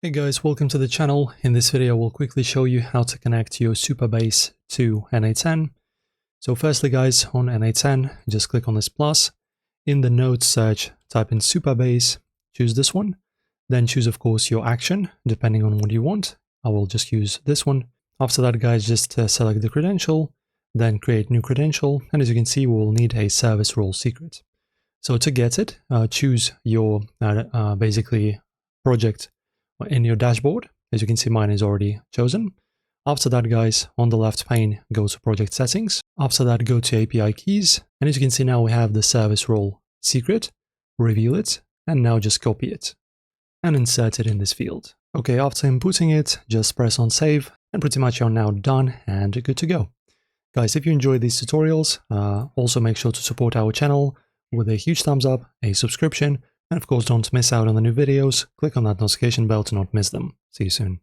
Hey guys, welcome to the channel. In this video, we'll quickly show you how to connect your Supabase to n8n. So firstly guys, on n8n, just click on this plus. In the notes search, type in Supabase, choose this one. Then choose, of course, your action, depending on what you want. I will just use this one. After that, guys, just select the credential, then create new credential. And as you can see, we will need a service role secret. So to get it, choose your basically project in your dashboard. As you can see, mine is already chosen. After that, guys, on the left pane, go to project settings. After that, go to API keys. And as you can see, now we have the service role secret, reveal it, and now just copy it and insert it in this field. Okay, after inputting it, just press on save and pretty much you're now done and good to go. Guys, if you enjoyed these tutorials, also make sure to support our channel with a huge thumbs up, a subscription, and of course, don't miss out on the new videos. Click on that notification bell to not miss them. See you soon.